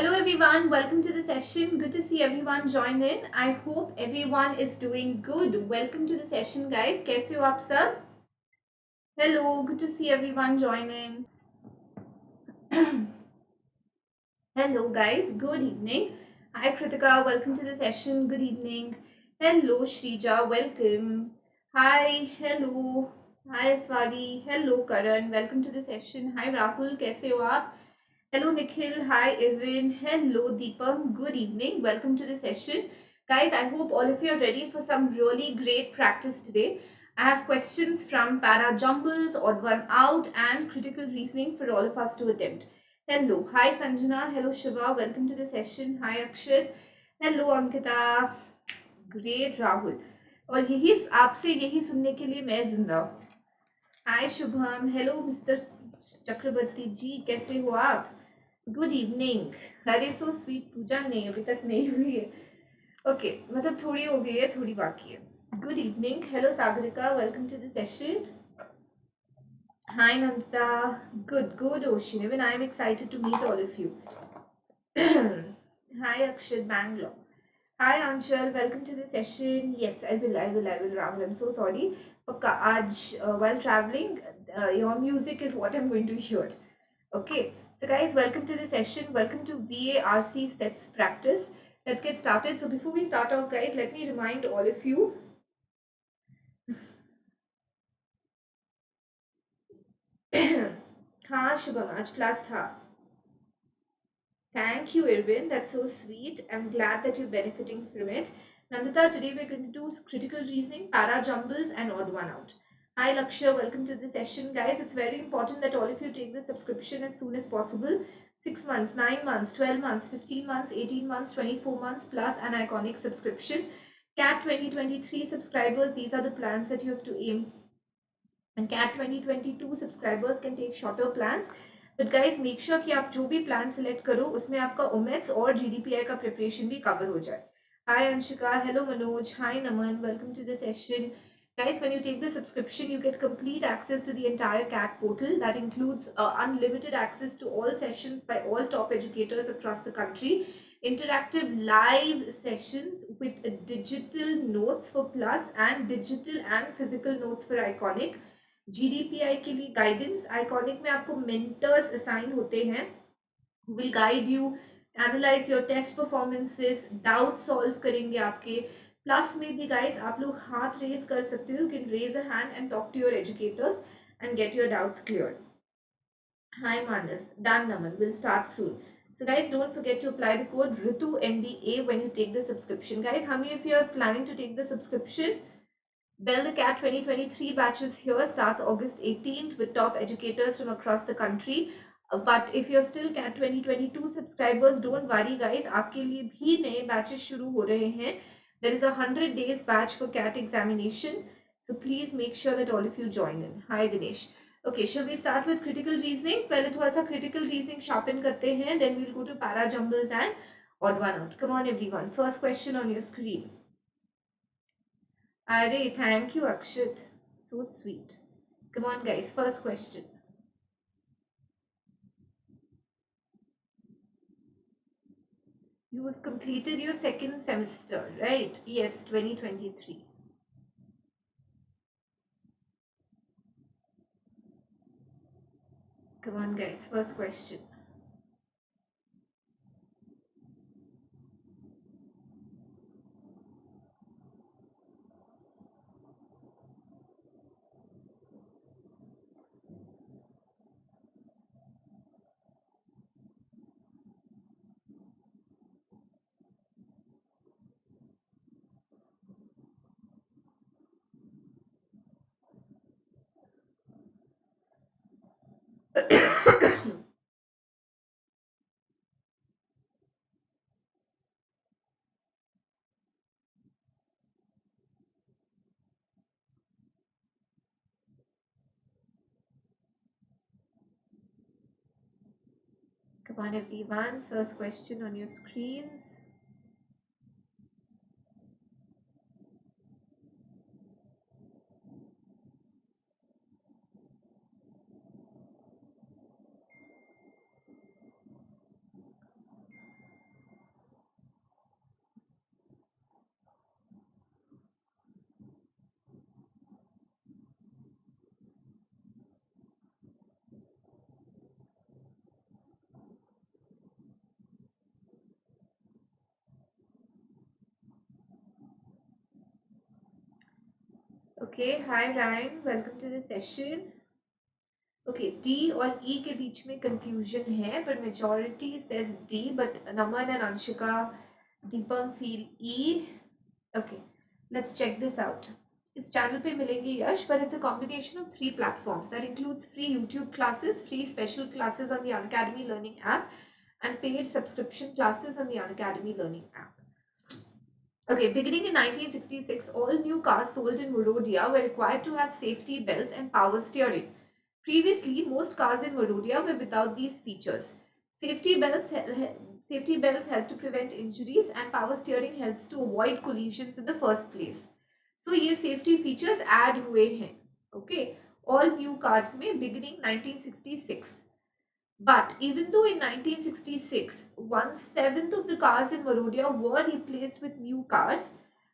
Hello everyone, welcome to the session. Good to see everyone join in. I hope everyone is doing good. Welcome to the session guys. कैसे हो आप सब? Hello, good to see everyone join in. Hello guys, good evening. Hi Kritika, welcome to the session. Good evening. Hello Shrija, welcome. Hi, hello. Hi Swati. Hello Karan, welcome to the session. Hi Rahul, कैसे हो आप? Hello Nikhil, hi Irvin, hello Deepam, good evening, welcome to the session. Guys, I hope all of you are ready for some really great practice today. I have questions from para jumbles, odd one out and critical reasoning for all of us to attempt. Hello, hi Sanjana, hello Shiva, welcome to the session. Hi Akshat, hello Ankita, great Rahul. और यही आपसे यही सुनने के लिए मैं जिंदा हूँ. Hi Shubham, hello Mr. चक्रवर्ती जी, कैसे हो आप? Good evening. अरे सो स्वीट, पूजा नहीं अभी तक नहीं हुई है. ओके मतलब थोड़ी हो गई है, थोड़ी बाकी है. Good evening. Hello Sagarika, welcome to the session. Hi Nandita. Good ocean. Even I am excited to meet all of you. Hi Akshat, Bangalore. Hi Anshul, welcome to the session. Yes, I will, Rahul. I'm so sorry. Okay, आज while traveling, your music is what I'm going to hear. Okay, so guys, welcome to the session. Welcome to VARC sets practice. Let's get started. So before we start off, guys, let me remind all of you. हाँ शुभम, आज class था. Thank you, Irvin. That's so sweet. I'm glad that you're benefiting from it. Nandita, today we're going to do critical reasoning, para jumbles, and odd one out. Hi, Lakshya. Welcome to the session. Guys, it's very important that all of you take the subscription as soon as possible. 6 months, 9 months, 12 months, 15 months, 18 months, 24 months, plus an iconic subscription. CAT 2023 subscribers, these are the plans that you have to aim. And CAT 2022 subscribers can take shorter plans. But guys make sure कि आप जो भी plan select करो उसमें आपका ओमेट्स और GDPI का preparation भी कवर हो जाए. Hi Anshika, hello Manoj, hi Naman, welcome to the session. Guys, when you take the subscription, you get complete access to the entire CAT portal. That includes unlimited access to all sessions by all top educators across the country, interactive live sessions with digital notes for Plus and digital and physical notes for Iconic. GDPI के लिए guidance. Iconic में आपको mentors assign होते हैं, will guide you, analyse your test performances, doubt solve करेंगे आपके. Plus में भी गाइज आप लोग हाथ रेज कर सकते हो. You can raise a hand and talk to your educators and get your doubts clear. Hi Manas, done Naman, will start soon. So guys, don't forget to apply the code Ritu MBA when you take the subscription. Guys, how many of you are planning to take the subscription? Well, the CAT 2023 batches here starts August 18th with top educators from across the country. But if you're still CAT 2022 subscribers, don't worry guys, आपके लिए भी नए batches शुरू हो रहे हैं. There is a 100 days batch for CAT examination. So please make sure that all of you join in. Hi Dinesh. Okay, shall we start with critical reasoning? पहले थोड़ा सा critical reasoning sharpen करते हैं. Then we'll go to para jumbles and odd one out. Come on everyone. First question on your screen. Are, thank you, Akshat. So sweet. Come on, guys. First question. You have completed your second semester, right? Yes, 2023. Come on, guys. First question. Come on, everyone. First question on your screens. Okay, hi Ryan, welcome to the session. Okay, D और E के बीच में confusion है, but majority says D, but Naman and Anshika, Deepam feel E. Okay, let's check this out. इस channel पे मिलेंगे यश, but it's a combination of 3 platforms that includes free YouTube classes, free special classes on the Unacademy Learning app, and paid subscription classes on the Unacademy Learning app. Okay, beginning in 1966, all new cars sold in Morodia were required to have safety belts and power steering. Previously, most cars in Morodia were without these features. Safety belts, safety belts help to prevent injuries and power steering helps to avoid collisions in the first place. So, ये safety features add हुए हैं. Okay, all new cars में beginning 1966. But even though in 1966, 1/7 of the cars in Morodia were replaced with new cars,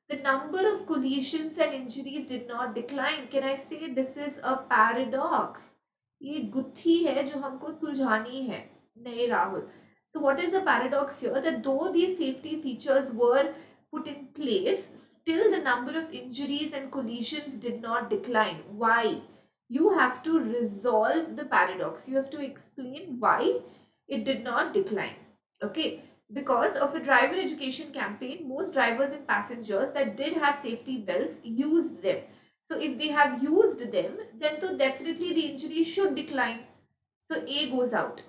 the number of collisions and injuries did not decline. Can I say this is a paradox? ये गुत्थी है जो हमको सुलझानी है. नहीं Rahul. So what is the paradox here? That though these safety features were put in place, still the number of injuries and collisions did not decline. Why? You have to resolve the paradox. You have to explain why it did not decline. Okay, because of a driver education campaign, most drivers and passengers that did have safety belts used them. So if they have used them, then so definitely the injury should decline. So A goes out.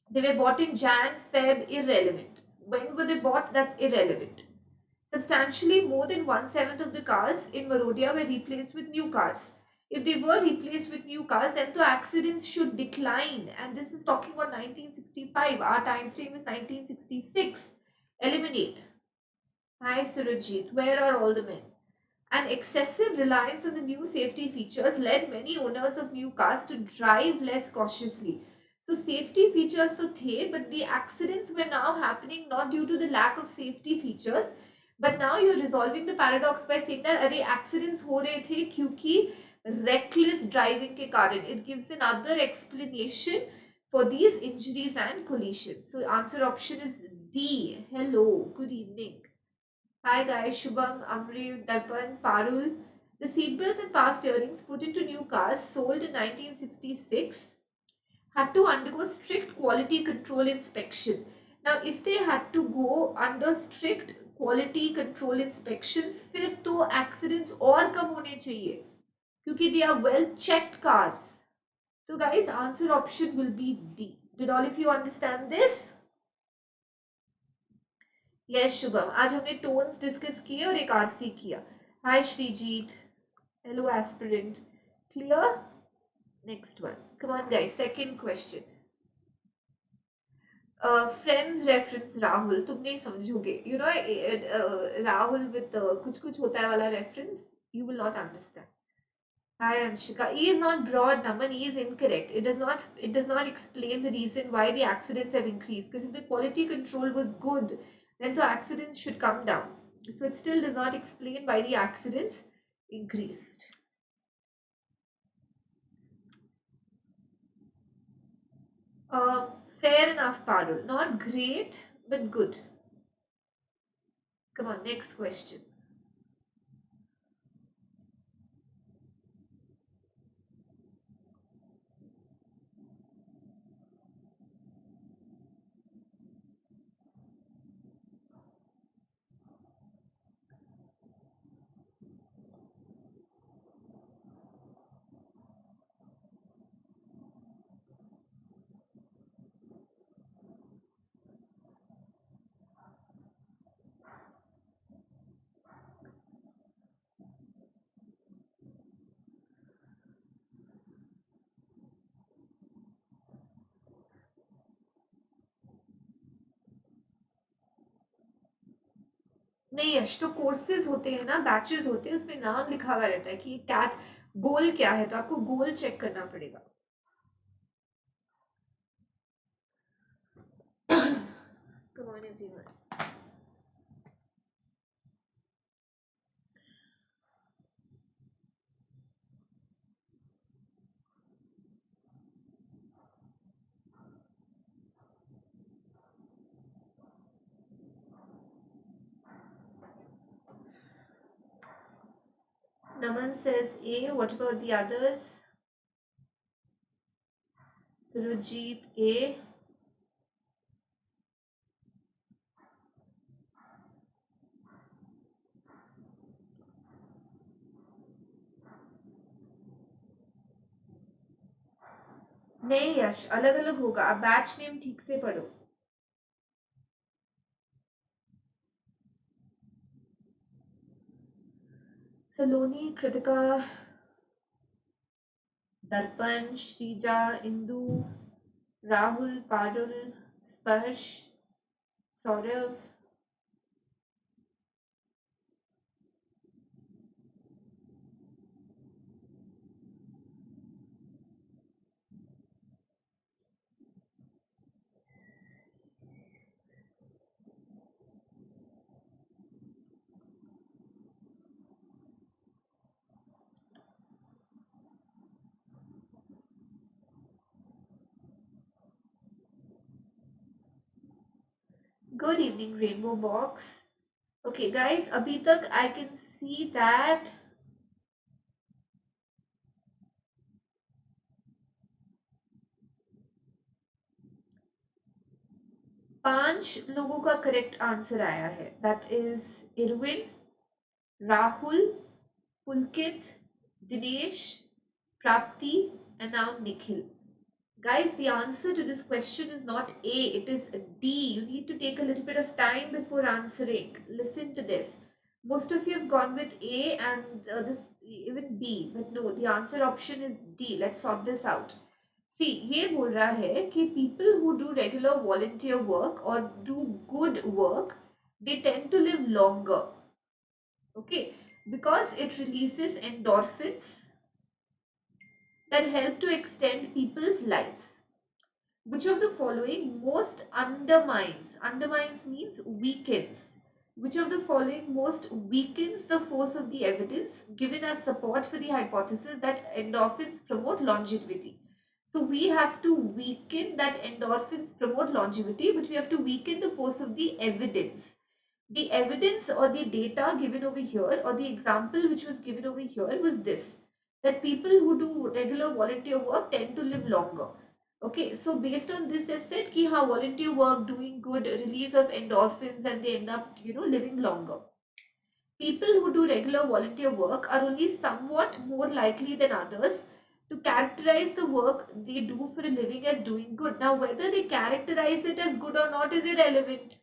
They were bought in Jan, Feb, irrelevant. When were they bought? That's irrelevant. Substantially more than 1/7 of the cars in Morodia were replaced with new cars. If they were replaced with new cars, then the accidents should decline. And this is talking about 1965. Our time frame is 1966. Eliminate. Hi Surajit, where are all the men? An excessive reliance on the new safety features led many owners of new cars to drive less cautiously. So safety features तो थे, but the accidents were now happening not due to the lack of safety features, but now you're resolving the paradox by saying that अरे accidents हो रहे थे क्योंकि reckless driving के कारण. It gives another explanation for these injuries and collisions. So answer option is D. Hello, good evening. Hi guys, Shubham, Amri, Darpan, Parul. The seatbelts and power steerings put into new cars sold in 1966 had to undergo strict quality control inspections. Now, if they had to go under strict quality control inspections, फिर तो accidents और कम होने चाहिए क्योंकि they are well checked cars. So guys, answer option will be D. Did all of you understand this? Yes Shubham, आज हमने tones discuss किए और एक आरसी किया. Hi Sreejith, hello aspirant. Clear? Next one. Come on guys, second question. Friends reference Rahul, तुम नहीं समझोगे. You know Rahul with कुछ कुछ होता है वाला reference, you will not understand. Hi Anshika. E is not broad, Naman. E is incorrect. It does not explain the reason why the accidents have increased. Because if the quality control was good, then the accidents should come down. So it still does not explain why the accidents increased. Fair enough, Parul. Not great, but good. Come on, next question. नहीं यश, तो courses होते हैं ना, batches होते हैं, उसमें नाम लिखा हुआ रहता है कि कैट गोल क्या है, तो आपको गोल चेक करना पड़ेगा. Come on everyone. Naman Everyone says A. What about the others? Surajit, A. नहीं यश, अलग अलग होगा. आप बैच नेम ठीक से पढ़ो. सलोनी, कृतिका, दर्पण, श्रीजा, इंदु, राहुल, पारुल, स्पर्श, Saurabh. Good evening, Rainbow Box. Okay, guys, अभी तक I can see that पांच लोगों का करेक्ट आंसर आया है. That is Irwin, Rahul, Pulkit, Dinesh, Prapti, and now Nikhil. Guys, the answer to this question is not A, it is D. You need to take a little bit of time before answering. Listen to this. Most of you have gone with A and this even B, but no, the answer option is D. Let's sort this out. See, ये बोल रहा है कि people who do regular volunteer work or do good work, they tend to live longer. Okay, because it releases endorphins that help to extend people's lives. Which of the following most undermines means weakens. Which of the following most weakens the force of the evidence given as support for the hypothesis that endorphins promote longevity? So we have to weaken that endorphins promote longevity, but we have to weaken the force of the evidence. The evidence or the data given over here, or the example which was given over here, was this, that people who do regular volunteer work tend to live longer. Okay, so based on this, they've said ki ha, volunteer work, doing good, release of endorphins, and they end up, living longer. People who do regular volunteer work are only somewhat more likely than others to characterize the work they do for a living as doing good. Now, whether they characterize it as good or not is irrelevant.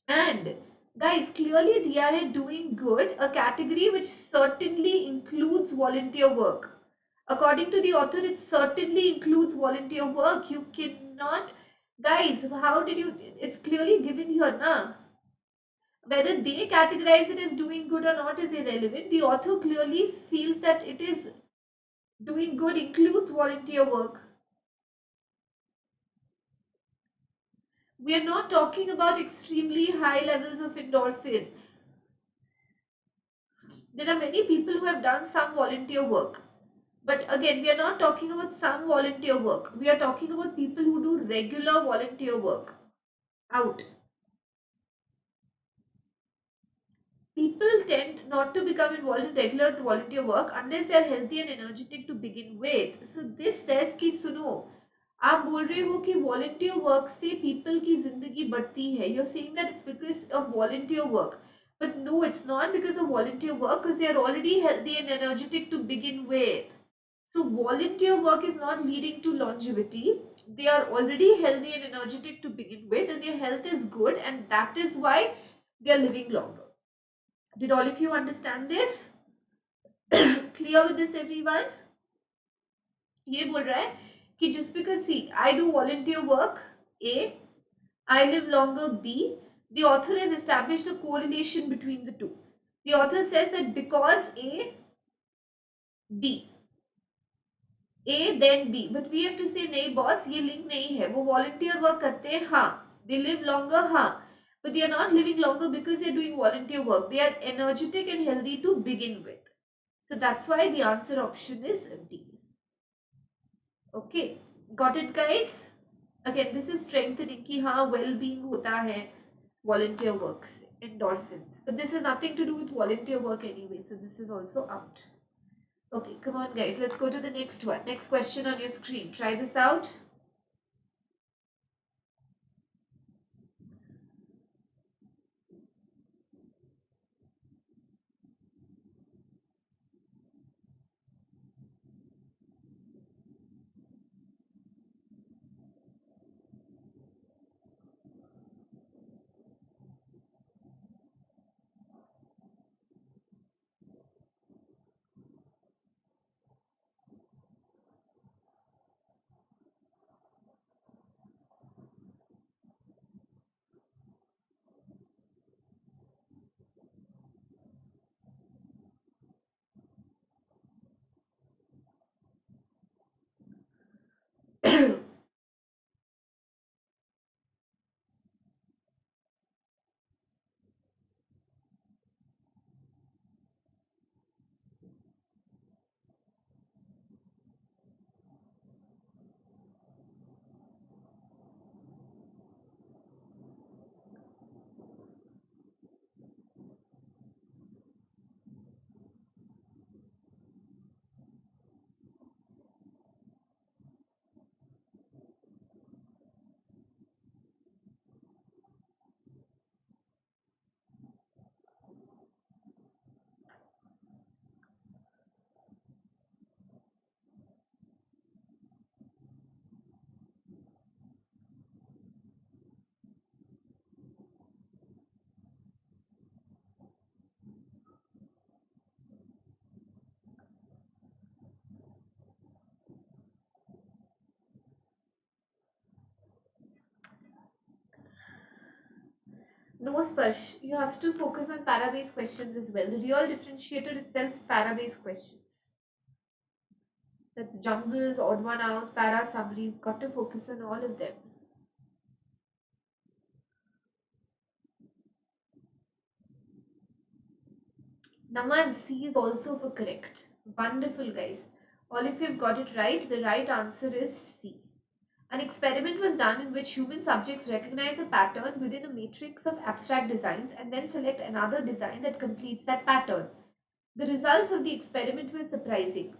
And guys, clearly they are doing good, a category which certainly includes volunteer work. According to the author, it certainly includes volunteer work. You cannot, guys, how did you, it's clearly given here, na? Whether they categorize it as doing good or not is irrelevant. The author clearly feels that it is doing good includes volunteer work. We are not talking about extremely high levels of endorphins. There are many people who have done some volunteer work. But again, we are not talking about some volunteer work. We are talking about people who do regular volunteer work. Out. People tend not to become involved in regular volunteer work unless they are healthy and energetic to begin with. So this says कि सुनो, आप बोल रहे हो कि volunteer work से people की जिंदगी बढ़ती है. You're saying that it's because of volunteer work. But no, it's not because of volunteer work, because they are already healthy and energetic to begin with. So volunteer work is not leading to longevity. They are already healthy and energetic to begin with, and their health is good, and that is why they are living longer. Did all of you understand this? Clear with this, everyone? ये बोल रहा है कि just because see, I do volunteer work, A, I live longer, B, the author has established a correlation between the two. The author says that because A, B, A then B, but we have to say नहीं boss, ये link नहीं है. वो volunteer work करते हैं, हाँ. They live longer, हाँ. But they are not living longer because they are doing volunteer work. They are energetic and healthy to begin with. So that's why the answer option is D. Okay, got it, guys? Again, this is strengthening कि हाँ well-being होता है volunteer work से. endorphins. But this has nothing to do with volunteer work anyway, so this is also out. Okay, come on guys, let's go to the next one. Next question on your screen. Try this out. No, Sparsh, you have to focus on para-based questions as well. The real differentiator itself, para-based questions. That's jumbles, odd one out, para, summary. You've got to focus on all of them. Naman, C is also for correct. Wonderful, guys. All of you have got it right. The right answer is C. An experiment was done in which human subjects recognize a pattern within a matrix of abstract designs and then select another design that completes that pattern. The results of the experiment were surprising.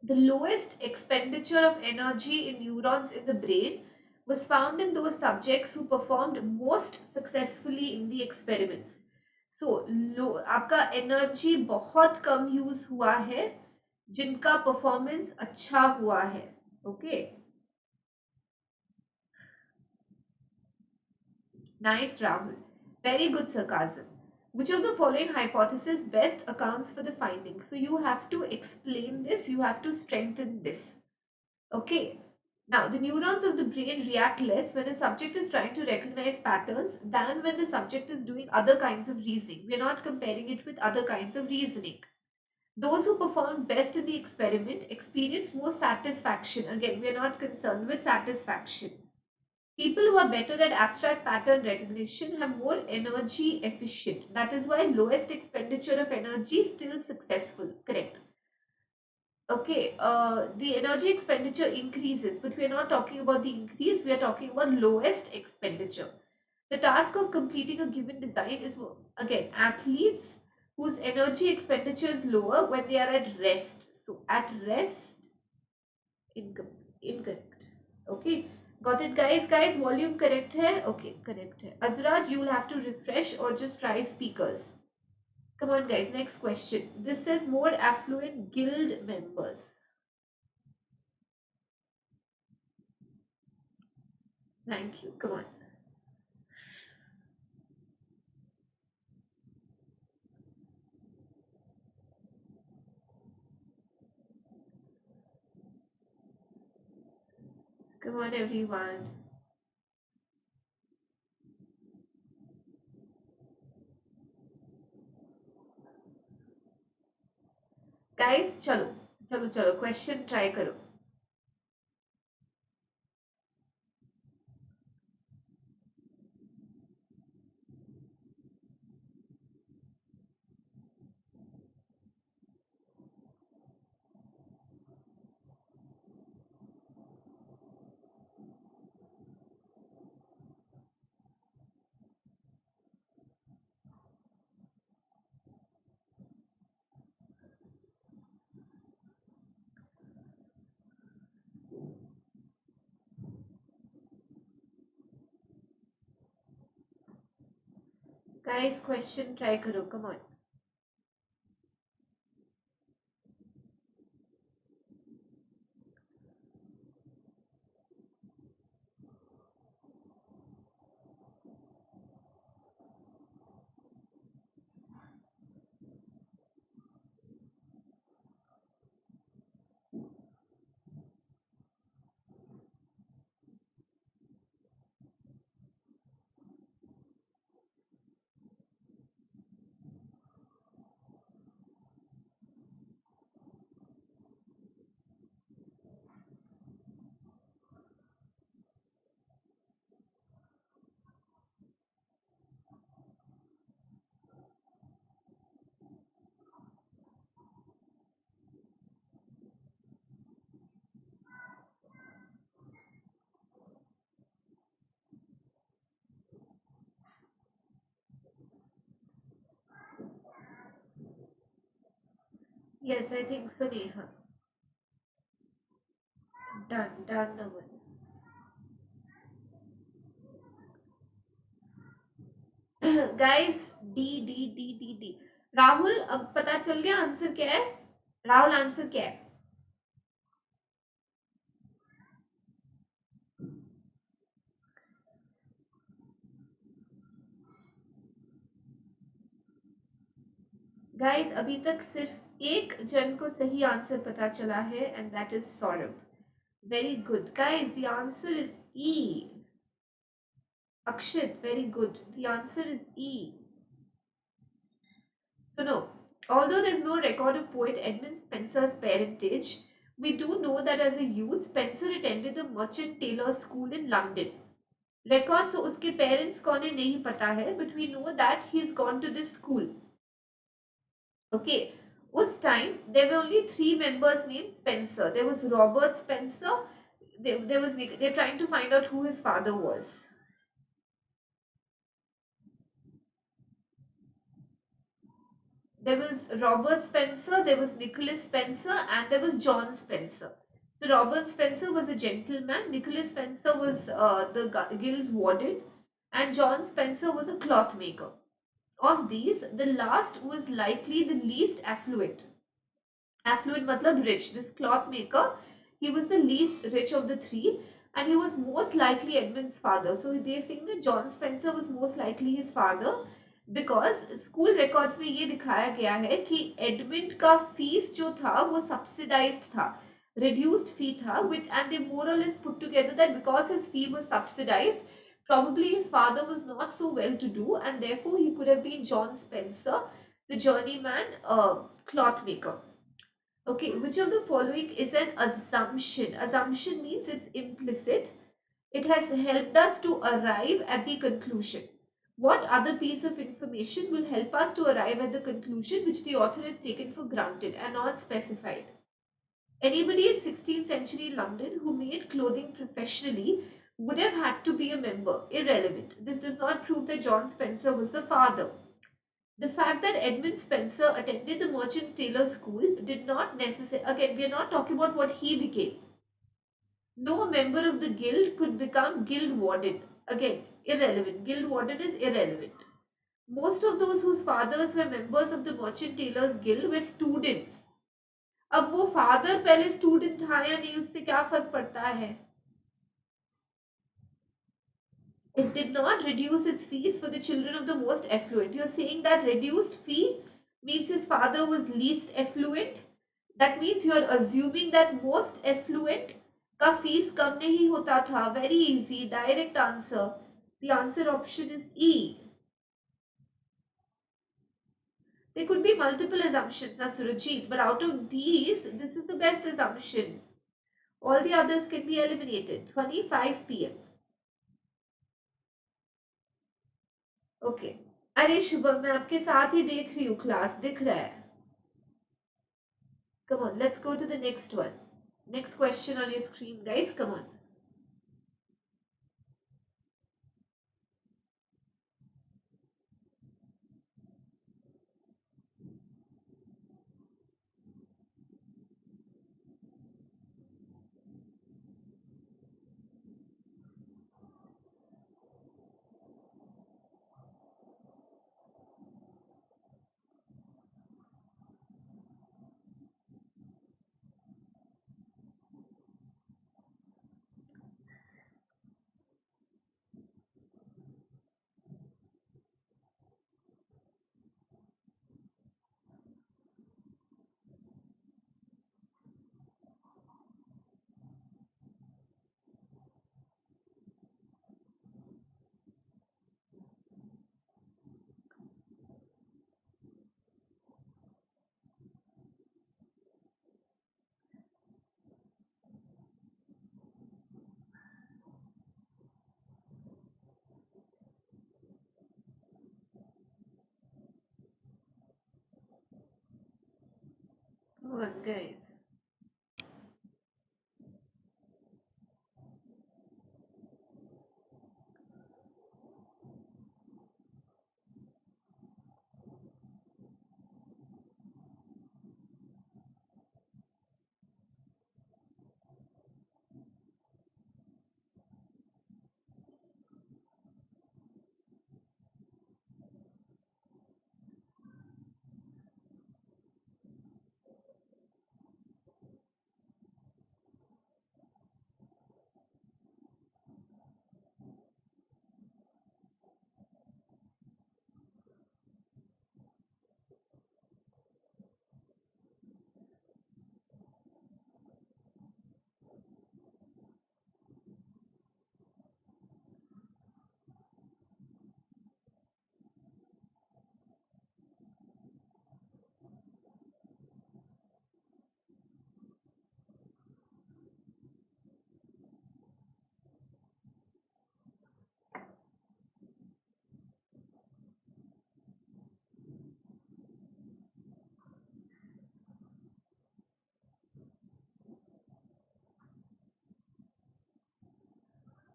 The lowest expenditure of energy in neurons in the brain was found in those subjects who performed most successfully in the experiments. So, आपका energy बहुत कम use हुआ है, जिनका performance अच्छा हुआ है. Okay. Nice, Rahul. Very good sarcasm. Which of the following hypothesis best accounts for the findings? So you have to explain this, you have to strengthen this. Okay. Now, the neurons of the brain react less when a subject is trying to recognize patterns than when the subject is doing other kinds of reasoning. We are not comparing it with other kinds of reasoning. Those who performed best in the experiment experienced more satisfaction. Again, we are not concerned with satisfaction. People who are better at abstract pattern recognition have more energy efficient. That is why lowest expenditure of energy is still successful. Correct. Okay, the energy expenditure increases, but we are not talking about the increase, we are talking about lowest expenditure. The task of completing a given design is, again, athletes whose energy expenditure is lower when they are at rest. So, at rest, incorrect. Okay, got it, guys? Guys, volume correct hai? Okay, correct hai. Azraj, you will have to refresh or just try speakers. Come on, guys, next question. This says more affluent guild members. Thank you. Come on. Come on, everyone. Guys, chalo. Chalo, chalo. Question try karo. Guys, question try karo. Come on. Yes, I think so, Neha. Done, Naman. Guys D D D D D Rahul अब पता चल गया answer क्या है Rahul answer क्या है guys अभी तक सिर्फ एक जन को सही आंसर पता चला है and that is Saurabh very good guys the answer is E Akshit very good the answer is E so no although there's no record of poet Edmund Spenser's parentage we do know that as a youth Spenser attended the merchant tailors school in London records उसके parents कौन है नहीं पता है but we know that he is gone to this school okay उस time there were only 3 members named Spencer there was Robert Spencer there was they're trying to find out who his father was there was Robert Spencer there was Nicholas Spencer and there was John Spencer so Robert Spencer was a gentleman Nicholas Spencer was the guild's warden and John Spencer was a cloth maker of these, the last was likely the least affluent. Affluent matlab rich. This cloth maker, he was the least rich of the three and he was most likely Edmund's father. So they are saying that John Spencer was most likely his father because school records में ये दिखाया गया है कि एडमिंड का fees जो था वो सब्सिडाइज्ड था reduced fee tha with and they more or less put together that because his fee was subsidized probably his father was not so well to do and therefore he could have been John Spencer the journeyman cloth maker okay which of the following is an assumption assumption means it's implicit it has helped us to arrive at the conclusion what other piece of information will help us to arrive at the conclusion which the author has taken for granted and not specified anybody in 16th century London who made clothing professionally would have had to be a member. Irrelevant. This does not prove that John Spencer was the father. The fact that Edmund Spencer attended the merchant tailor school did not necessarily, again, we are not talking about what he became. No member of the guild could become guild warden. Again, irrelevant. Guild warden is irrelevant. Most of those whose fathers were members of the merchant tailors guild were students. अब वो father पहले student था या नहीं उससे क्या फर्क पड़ता है it did not reduce its fees for the children of the most affluent you're saying that reduced fee means his father was least affluent that means you're assuming that most affluent का fees कम नहीं होता था very easy direct answer the answer option is E there could be multiple assumptions Surajit but out of these this is the best assumption all the others can be eliminated 25 p.m. Okay अरे शुभम मैं आपके साथ ही देख रही हूँ class दिख रहा है come on let's go to the next one next question on your screen guys come on Come on, guys.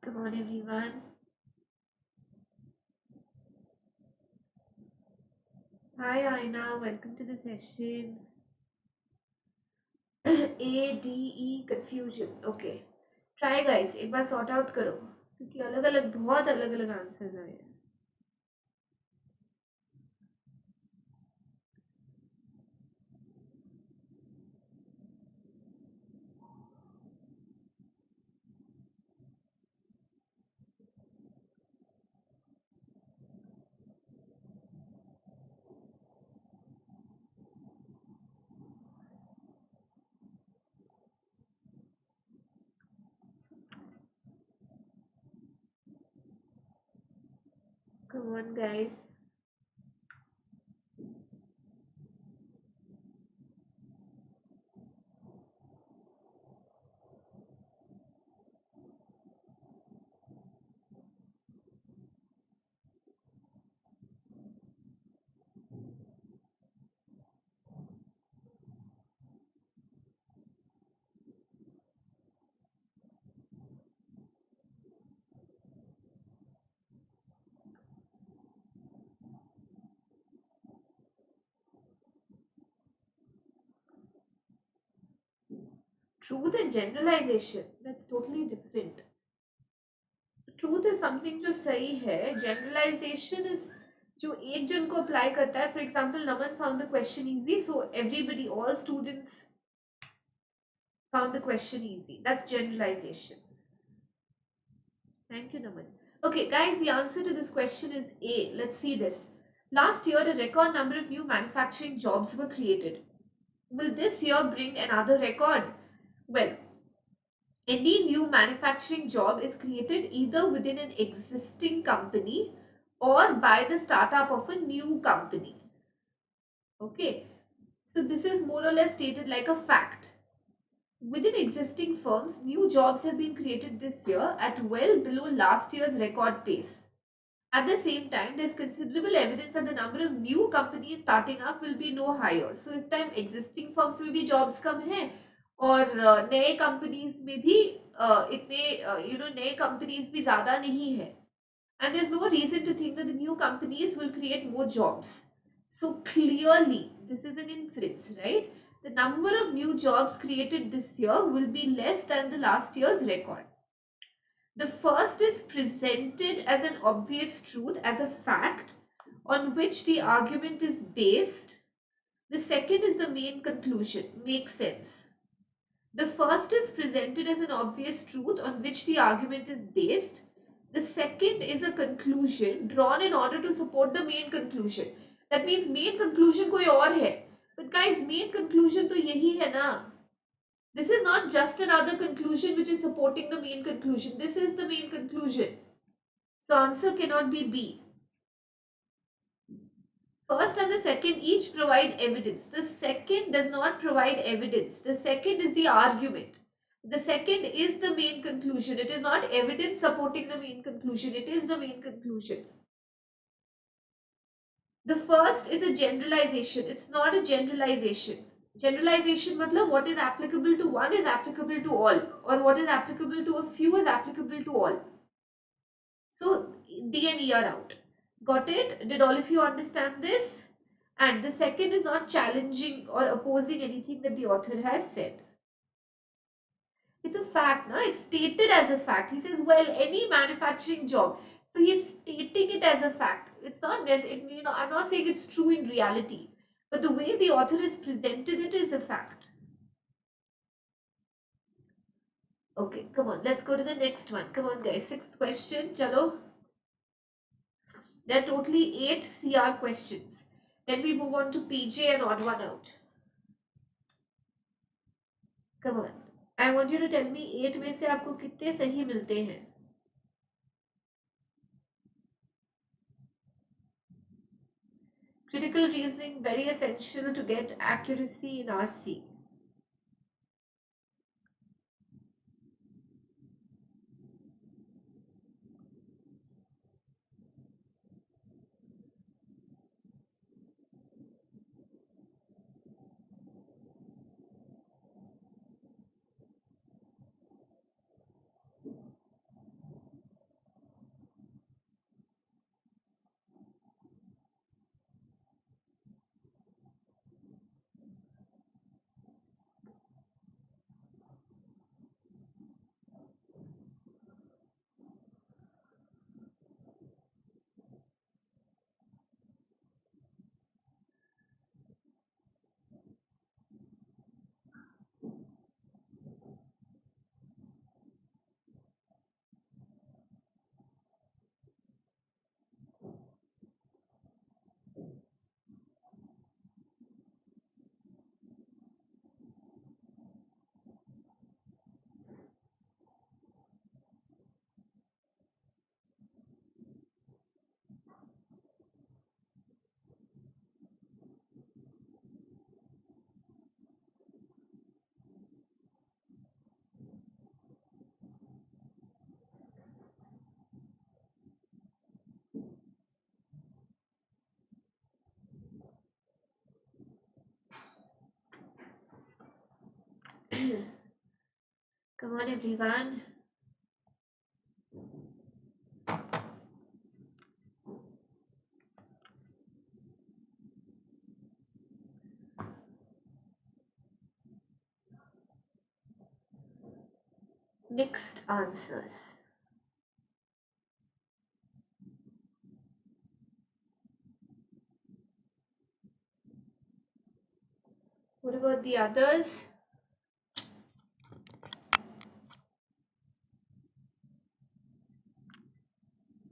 Come on, everyone. Hi, Aina. Welcome to the session. ADE confusion. Okay. Try, guys. एक बार sort out करो क्योंकि अलग-अलग बहुत अलग-अलग answers आए हैं. Come on, guys. Truth and generalization, that's totally different. Truth is something जो सही है. Generalization is जो एक जन को apply करता है. For example, Naman found the question easy, so everybody, all students found the question easy. That's generalization. Thank you, Naman. Okay, guys, the answer to this question is A. Let's see this. Last year, a record number of new manufacturing jobs were created. Will this year bring another record? Well, any new manufacturing job is created either within an existing company or by the startup of a new company. Okay, so this is more or less stated like a fact. Within existing firms, new jobs have been created this year at well below last year's record pace. At the same time, there's considerable evidence that the number of new companies starting up will be no higher. So इस time existing firms में भी jobs कम हैं और नए companies में भी इतने नए companies भी ज़्यादा नहीं है. And there's no reason to think that the new companies will create more jobs. So clearly, this is an inference, right? The number of new jobs created this year will be less than the last year's record. The first is presented as an obvious truth, as a fact on which the argument is based. The second is the main conclusion. Makes sense. The first is presented as an obvious truth on which the argument is based. The second is a conclusion drawn in order to support the main conclusion. That means main conclusion कोई और है. But guys, main conclusion तो यही है ना. This is not just another conclusion which is supporting the main conclusion. This is the main conclusion. So answer cannot be B. First and the second each provide evidence. The second does not provide evidence. The second is the argument. The second is the main conclusion. It is not evidence supporting the main conclusion. It is the main conclusion. The first is a generalization. It's not a generalization. Generalization matlab what is applicable to one is applicable to all, or what is applicable to a few is applicable to all. So D and E are out. Got it? Did all of you understand this? And the second is not challenging or opposing anything that the author has said. It's a fact, na? It's stated as a fact. He says, well, any manufacturing job. So he's stating it as a fact. It's not necessarily, I'm not saying it's true in reality, but the way the author has presented it is a fact. Okay, come on, let's go to the next one. Come on, guys. Sixth question. Chalo. There are totally 8 CR questions. Then we move on to PJ and odd one out. Come on. I want you to tell me 8 में से आपको कितने सही मिलते हैं. Critical reasoning, very essential to get accuracy in RC. Come on, everyone. Mixed answers. What about the others?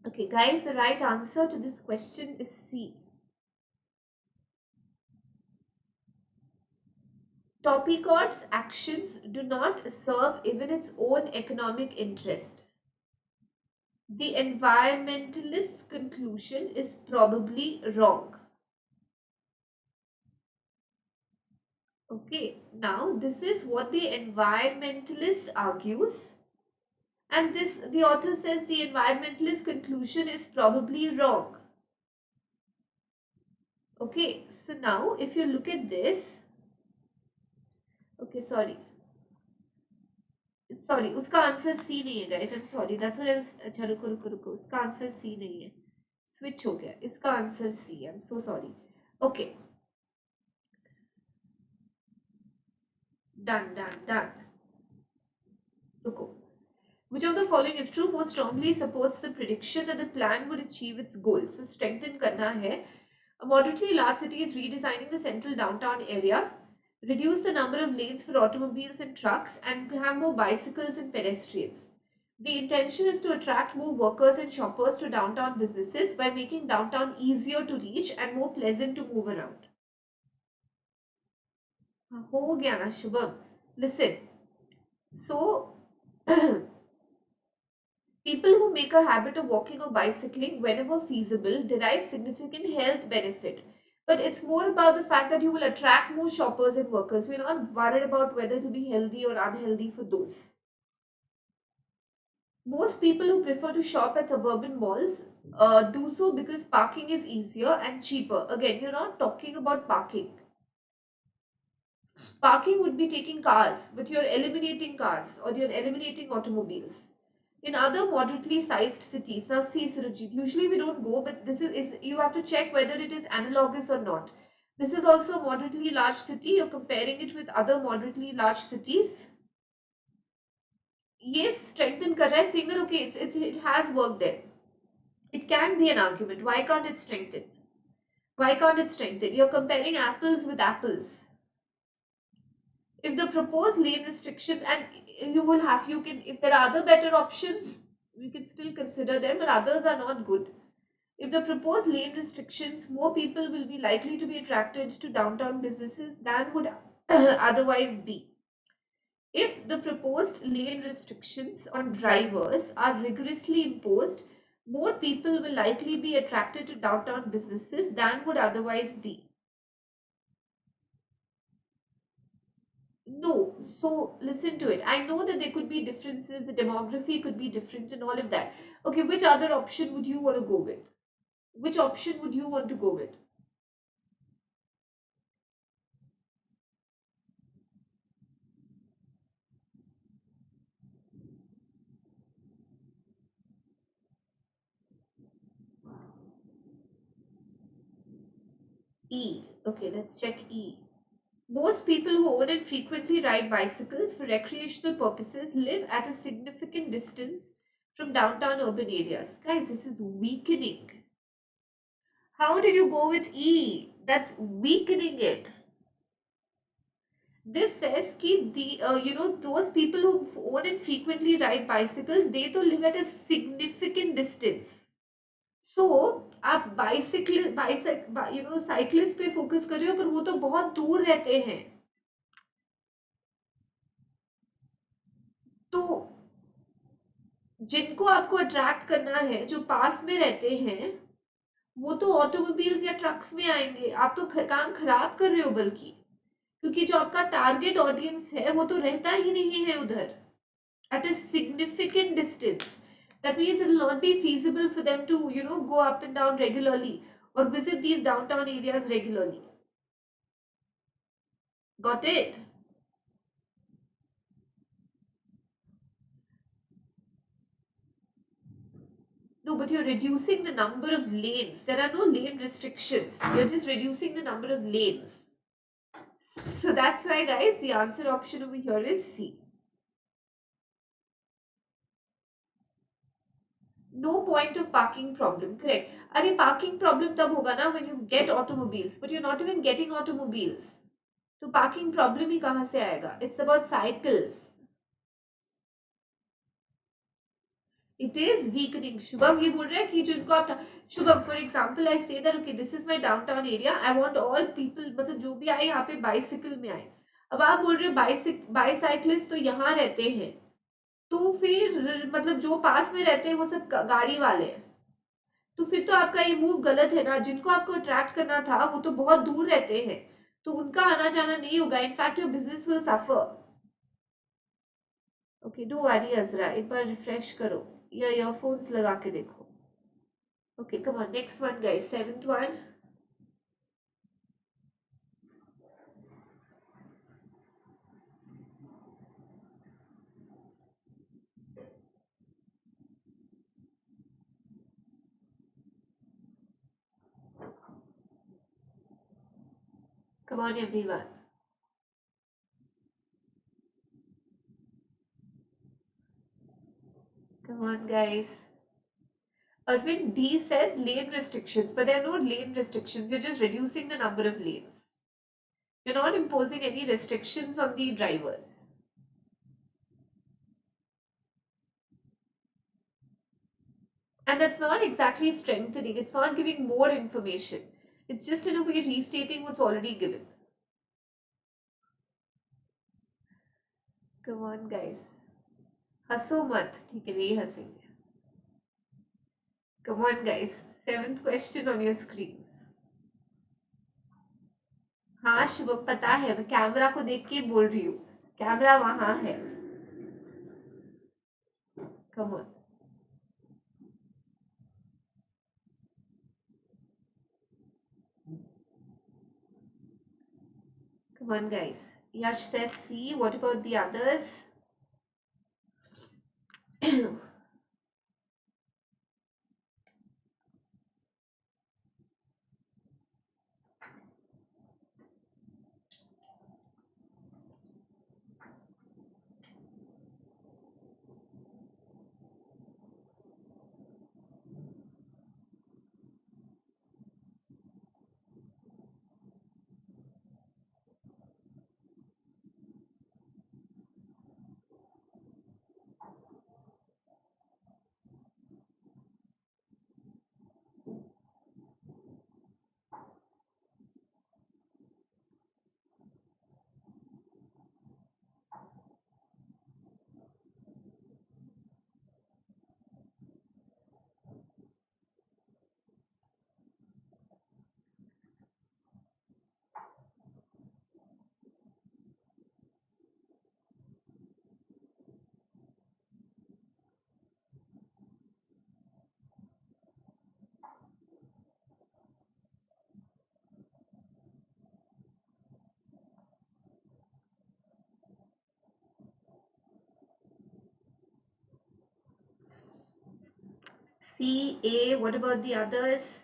Okay, guys, the right answer to this question is C. Topicot's actions do not serve even its own economic interest. The environmentalist's conclusion is probably wrong. Okay, now this is what the environmentalist argues, and the author says the environmentalist conclusion is probably wrong. Okay, so now if you look at this, okay, sorry, उसका answer C नहीं है guys. I'm sorry, that's what I was. अच्छा रुको उसका answer C नहीं है, switch हो गया. इसका आंसर सी है. I'm so sorry. Okay, done. रुको. Which of the following, if true, most strongly supports the prediction that the plan would achieve its goals? So strengthen करना है. A moderately large city is redesigning the central downtown area, reduce the number of lanes for automobiles and trucks, and have more bicycles and pedestrians. The intention is to attract more workers and shoppers to downtown businesses by making downtown easier to reach and more pleasant to move around. हो गया ना Shubham? Listen. So people who make a habit of walking or bicycling whenever feasible derive significant health benefit. But it's more about the fact that you will attract more shoppers and workers. We're not worried about whether to be healthy or unhealthy for those. Most people who prefer to shop at suburban malls do so because parking is easier and cheaper. Again, you're not talking about parking. Parking would be taking cars, but you're eliminating cars or you're eliminating automobiles. In other moderately sized cities, now see Surajit, usually we don't go, but this is you have to check whether it is analogous or not. This is also a moderately large city. You're comparing it with other moderately large cities. Yes, strengthen correct, saying that okay, it has worked there. It can be an argument. Why can't it strengthen? Why can't it strengthen? You're comparing apples with apples. If the proposed lane restrictions, and you can, if there are other better options, we can still consider them, but others are not good. If the proposed lane restrictions, more people will be likely to be attracted to downtown businesses than would otherwise be. If the proposed lane restrictions on drivers are rigorously imposed, more people will likely be attracted to downtown businesses than would otherwise be. No, so listen to it. I know that there could be differences, the demography could be different and all of that. Okay, which other option would you want to go with? Which option would you want to go with? E. Okay, let's check E. Most people who own and frequently ride bicycles for recreational purposes live at a significant distance from downtown urban areas. Guys, this is weakening. How did you go with E? That's weakening it. This says that those people who own and frequently ride bicycles, they to live at a significant distance. So आप cyclist पे focus कर रहे हो, पर वो तो बहुत दूर रहते हैं. तो जिनको आपको अट्रैक्ट करना है, जो पास में रहते हैं, वो तो ऑटोमोबाइल्स या ट्रक्स में आएंगे. आप तो काम खराब कर रहे हो, बल्कि क्योंकि जो आपका टारगेट ऑडियंस है वो तो रहता ही नहीं है उधर at a significant distance. That means it will not be feasible for them to go up and down regularly or visit these downtown areas regularly. Got it? No, but you're reducing the number of lanes. There are no lane restrictions. You're just reducing the number of lanes. So that's why, guys, the answer option over here is C. No point of parking problem. Correct. Are parking problem tab hoga na when you get automobiles, but you're not even getting automobiles. तो parking problem ही कहाँ से आएगा? It's about cycles. It is weakening. Shubham ये बोल रहा है कि जिनको आप Shubham for example I say that okay this is my downtown area, I want all people मतलब जो भी आए यहाँ पे बाइसिकल में आए. अब आप बोल रहे हो बाइसाइकिलिस्ट तो यहाँ रहते हैं, तो फिर मतलब जो पास में रहते हैं वो सब गाड़ी वाले हैं, तो फिर तो आपका ये मूव गलत है ना. जिनको आपको अट्रैक्ट करना था वो तो बहुत दूर रहते हैं, तो उनका आना जाना नहीं होगा. In fact your business will suffer. Okay do worry Azra, एक बार रिफ्रेश करो या ईयरफोन्स लगा के देखो. Okay come on, next one guys, seventh one. Come on everyone. Come on guys. Arvind D says lane restrictions, but there are no lane restrictions. You're just reducing the number of lanes. You're not imposing any restrictions on the drivers. And that's not exactly strengthening. It's not giving more information. It's just in a way restating what's already given. Come on guys. हंसो मत, ठीक है नहीं हंसेंगे. Come on guys. Seventh question on your screens. हाँ शुभम पता है, मैं कैमरा को देख के बोल रही हूँ. कैमरा वहां है. Come on. Come on guys. Yash says C. What about the others? C, A. What about the others?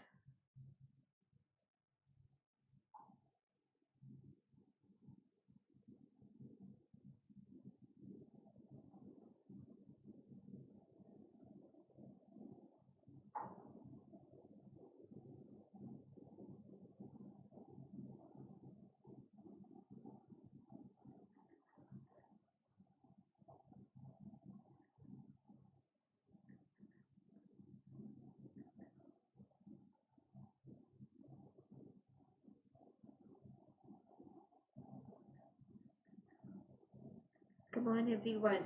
Come on, everyone.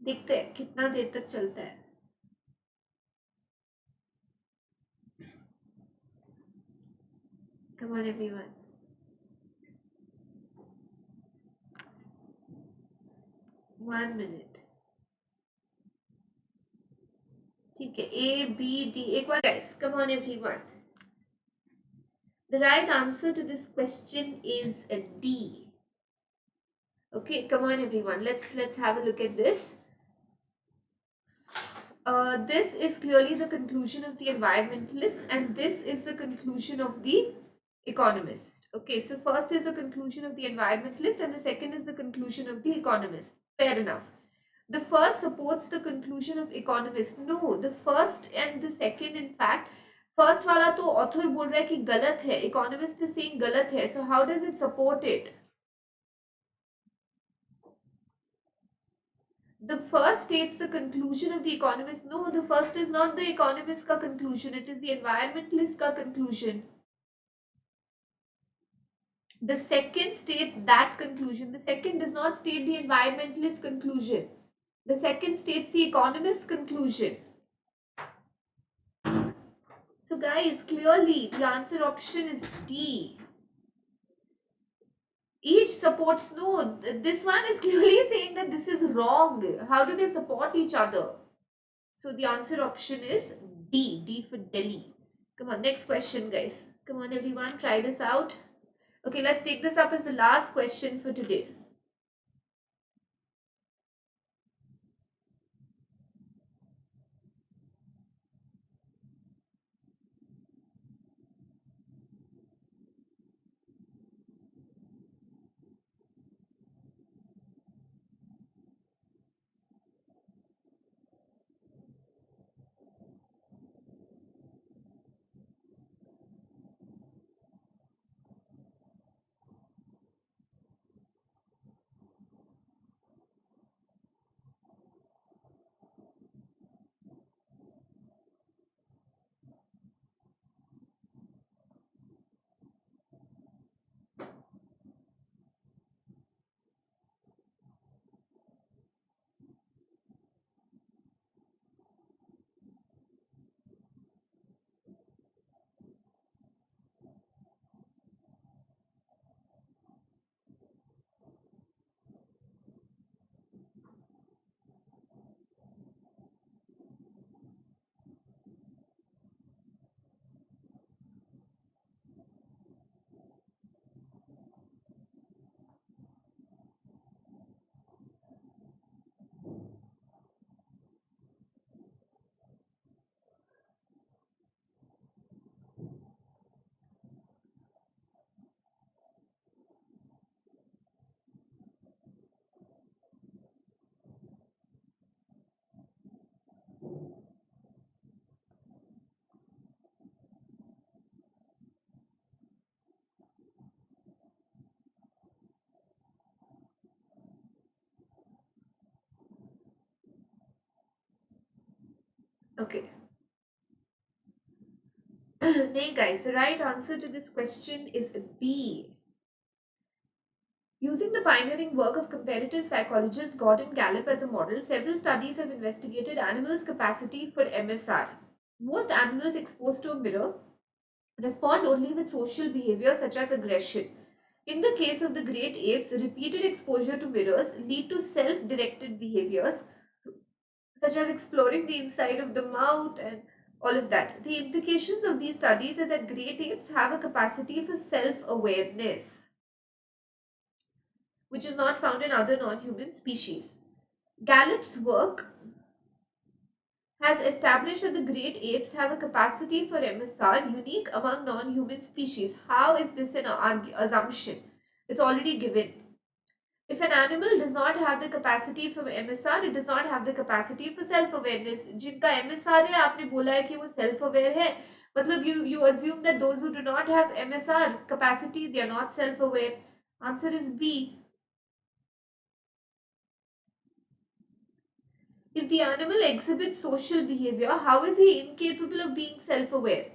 देखते हैं कितना देर तक चलता है. Come on, everyone. One minute. ठीक है. A, B, D. एक बार guys. Come on, everyone. The right answer to this question is a D. Okay, come on, everyone. Let's have a look at this. This is clearly the conclusion of the environmentalist, and this is the conclusion of the economist. Okay, so first is the conclusion of the environmentalist, and the second is the conclusion of the economist. Fair enough. The first supports the conclusion of economist. No, the first and the second, in fact, first वाला तो author बोल रहा है कि गलत है, economist is saying गलत है. So how does it support it? The first states the conclusion of the economist. No, the first is not the economist ka conclusion. It is the environmentalist ka conclusion. The second states that conclusion. The second does not state the environmentalist conclusion. The second states the economist's conclusion. So guys, clearly the answer option is D. Each supports, no, this one is clearly saying that this is wrong. How do they support each other? So the answer option is D. D for Delhi. Come on, next question, guys. Come on, everyone, try this out. Okay, let's take this up as the last question for today. Okay. Nay guys, the right answer to this question is B. Using the pioneering work of comparative psychologist Gordon Gallup as a model, several studies have investigated animals' capacity for MSR. Most animals exposed to a mirror respond only with social behavior such as aggression. In the case of the great apes, repeated exposure to mirrors lead to self-directed behaviors such as exploring the inside of the mouth and all of that. The implications of these studies is that great apes have a capacity for self-awareness, which is not found in other non-human species. Gallup's work has established that the great apes have a capacity for MSR unique among non-human species. How is this an assumption? It's already given. If an animal does not have the capacity for MSR, it does not have the capacity for self-awareness. जिनका MSR है, आपने बोला है कि वो self-aware है. मतलब you assume that those who do not have MSR capacity, they are not self-aware. Answer is B. If the animal exhibits social behavior, how is he incapable of being self-aware?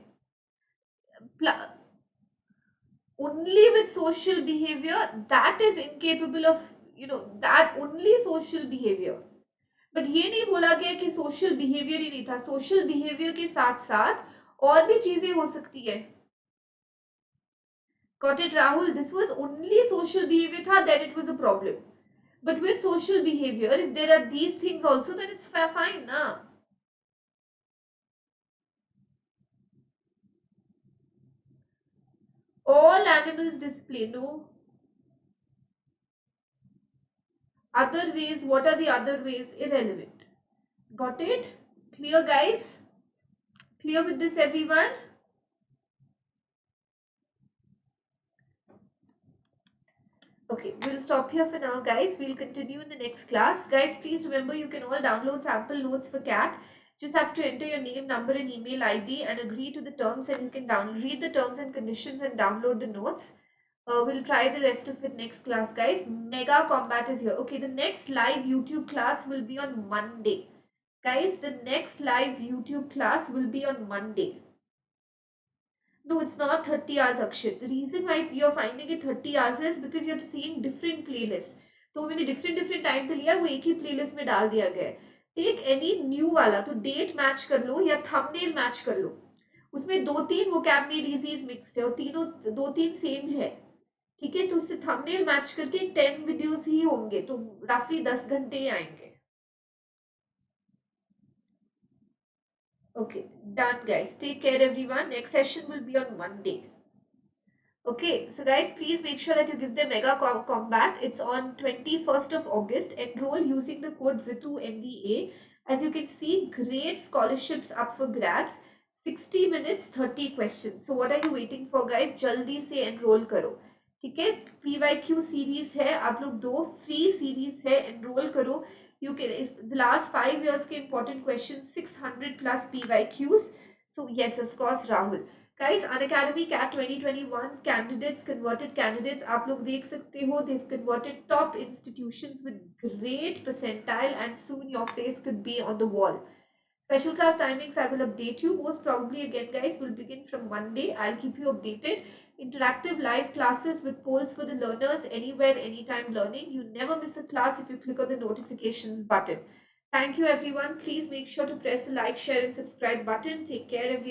Only with social behavior, that is incapable of, that only social behavior. But ये नहीं बोला गया कि social behaviour ही नहीं था. Social behaviour के साथ साथ और भी चीजें हो सकती है. Got it, Rahul? This was only social behavior था, then it was a problem. But with social behavior, if there are these things also, then it's fine, na? All animals display, no? Other ways, what are the other ways? Irrelevant. Got it? Clear, guys? Clear with this, everyone? Okay, we'll stop here for now, guys. We'll continue in the next class. Guys, please remember you can all download sample notes for CAT. Just have to enter your name, number and email ID and agree to the terms, and you can read the terms and conditions and download the notes. We'll try the rest of it next class, guys. Mega Combat is here. Okay, the next live YouTube class will be on Monday. Guys, the next live YouTube class will be on Monday. No, it's not 30 hours, Akshit. The reason why you're finding it 30 hours is because you're seeing different playlists. तो मैंने different time पे लिया, वो एक ही playlist में डाल दिया गया है. Take any new वाला, तो date match कर लो या thumbnail match कर लो. उसमें 2-3 vocabulary disease mixed है और तीनों 2-3 same है. ठीक है, तो उससे thumbnail match करके 10 videos ही होंगे, तो roughly 10 घंटे ही आएंगे. Okay, done, guys. Take care, everyone. Next session will be on Monday. Okay, so guys, please make sure that you give the Mega Combat. It's on 21st of August. Enroll using the code Ritu MBA. As you can see, great scholarships up for grabs. 60 minutes, 30 questions. So what are you waiting for, guys? जल्दी से enroll करो. ठीक है? PYQ series है. आप लोग 2 free series है. Enroll करो. You can, the last 5 years के important questions, 600 plus PYQs. So yes, of course, Rahul. Guys, Unacademy CAT 2021 candidates, converted candidates, आप लोग देख सकते हो, they've converted top institutions with great percentile and soon your face could be on the wall. Special class timings, I will update you. Most probably again, guys, will begin from Monday. I'll keep you updated. Interactive live classes with polls for the learners, anywhere, anytime learning. You never miss a class if you click on the notifications button. Thank you, everyone. Please make sure to press the like, share, and subscribe button. Take care, everyone.